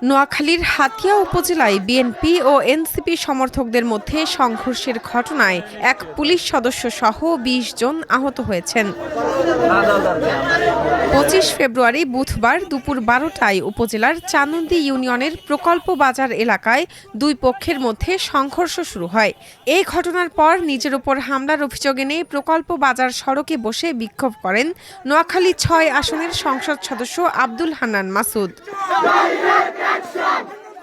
নোয়াখালীর হাতিয়া উপজেলায় বিএনপি ও এনসিপি সমর্থকদের মধ্যে সংঘর্ষের ঘটনায় এক পুলিশ সদস্য সহ ২০ জন আহত হয়েছেন। ২৫ ফেব্রুয়ারি বুধবার দুপুর ১২টায় উপজেলার চানন্দি ইউনিয়নের প্রকল্প বাজার এলাকায় দুই পক্ষের মধ্যে সংঘর্ষ শুরু হয়। এই ঘটনার পর নিজের উপর হামলার অভিযোগ এনে প্রকল্প বাজার সড়কে বসে বিক্ষোভ করেন নোয়াখালী ৬ আসনের সংসদ সদস্য আব্দুল হান্নান মাসুদ।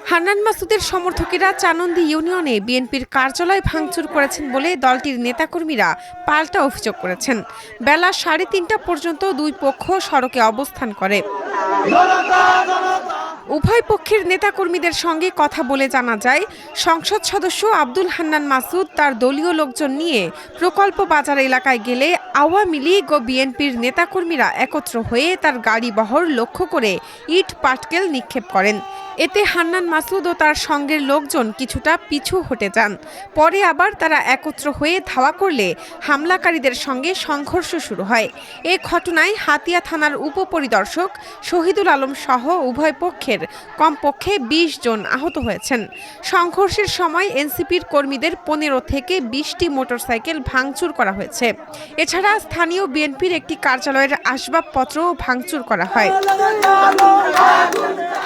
হান্নান মাসুদের সমর্থকেরা চানন্দি ইউনিয়নে বিএনপির কার্যালয় ভাঙচুর করেছেন বলে দলটির নেতাকর্মীরা পাল্টা অভিযোগ করেছেন। বেলা ৩:৩০ পর্যন্ত দুই পক্ষ সড়কে অবস্থান করে। উভয় পক্ষের নেতাকর্মীদের সঙ্গে কথা বলে জানা যায়, সংসদ সদস্য আব্দুল হান্নান মাসুদ তার দলীয় লোকজন নিয়ে প্রকল্প বাজার এলাকায় গেলে আওয়ামী লীগ ও বিএনপির নেতাকর্মীরা একত্র হয়ে তার গাড়ি বহর লক্ষ্য করে ইট পাটকেল নিক্ষেপ করেন। এতে হান্নান মাসুদ ও তার সঙ্গের লোকজন কিছুটা পিছু হটে যান। পরে আবার তারা একত্র হয়ে ধাওয়া করলে হামলাকারীদের সঙ্গে সংঘর্ষ শুরু হয়। এ ঘটনায় হাতিয়া থানার উপপরিদর্শক শহীদুল আলম সহ উভয় পক্ষের কমপক্ষে ২০ জন আহত হয়েছেন। সংঘর্ষের সময় এনসিপির কর্মীদের ১৫ থেকে ২০টি মোটরসাইকেল ভাঙচুর করা হয়েছে। এছাড়া স্থানীয় বিএনপির একটি কার্যালয়ের আসবাবপত্রও ভাঙচুর করা হয়।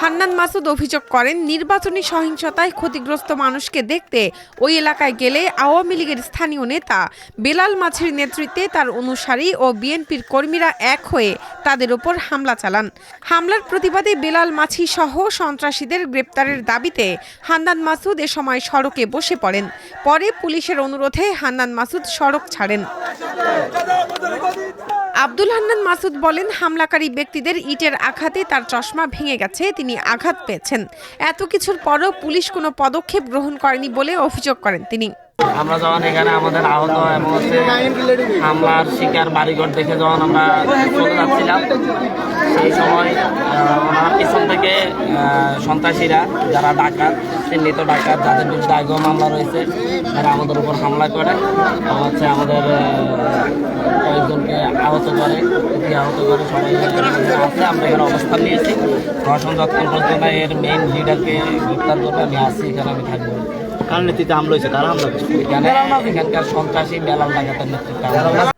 হান্নান মাসুদ অভিযোগ করেন, নির্বাচনী সহিংসতায় ক্ষতিগ্রস্ত মানুষকে দেখতে ওই এলাকায় গেলে আওয়ামী লীগের স্থানীয় নেতা বেলাল মাঝির নেতৃত্বে তার অনুসারী ও বিএনপির কর্মীরা এক হয়ে তাদের ওপর হামলা চালান। হামলার প্রতিবাদে বেলাল মাঝি সহ সন্ত্রাসীদের গ্রেপ্তারের দাবিতে হান্নান মাসুদ এ সময় সড়কে বসে পড়েন। পরে পুলিশের অনুরোধে হান্নান মাসুদ সড়ক ছাড়েন। আব্দুল হান্নান মাসুদ বলেন, হামলাকারী ব্যক্তিদের ইটের আঘাতে তার চশমা ভেঙে গেছে, তিনি আঘাত পেয়েছেন। এত কিছুর পরও পুলিশ কোনো পদক্ষেপ গ্রহণ করেনি বলে অভিযোগ করেন তিনি। আমরা যখন এখানে আমাদের আহত এবং হামলার শিকার বাড়িঘর দেখে যখন আমরা চলে যাচ্ছিলাম, সেই সময় ওনার পিছন থেকে সন্ত্রাসীরা যারা ডাকাত, চিহ্নিত ডাকাত, যাদের বিরুদ্ধে আগেও মামলা রয়েছে, তারা আমাদের উপর হামলা করে আমাদের কয়েকজনকে আহত করে সবাই আছে। আমরা এখানে অবস্থান নিয়েছি। প্রশাসন যতক্ষণ পর্যন্ত এর মেইন লিডারকে গ্রেপ্তার করবে আমি আসছি, এখানে আমি থাকবো।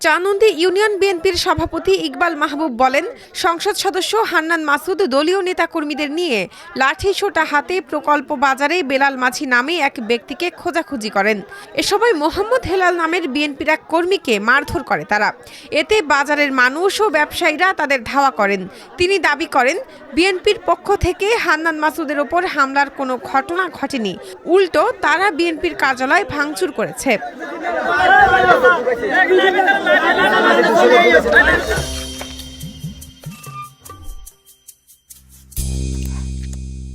চানন্দি ইউনিয়ন বিএনপির সভাপতি ইকবাল মাহবুব বলেন, সংসদ সদস্য হান্নান মাসুদ দলীয় নেতাকর্মীদের নিয়ে লাঠি সোটা হাতে প্রকল্প বাজারে বেলাল মাঝি নামে এক ব্যক্তিকে খোঁজাখুঁজি করেন। এ সময় মোহাম্মদ হেলাল নামের বিএনপির এক কর্মীকে মারধর করে তারা। এতে বাজারের মানুষ ও ব্যবসায়ীরা তাদের ধাওয়া করেন। তিনি দাবি করেন, বিএনপির পক্ষ থেকে হান্নান মাসুদের ওপর হামলার কোনো ঘটনা ঘটেনি, উল্টো তারা বিএনপির কার্যালয় ভাঙচুর করেছে।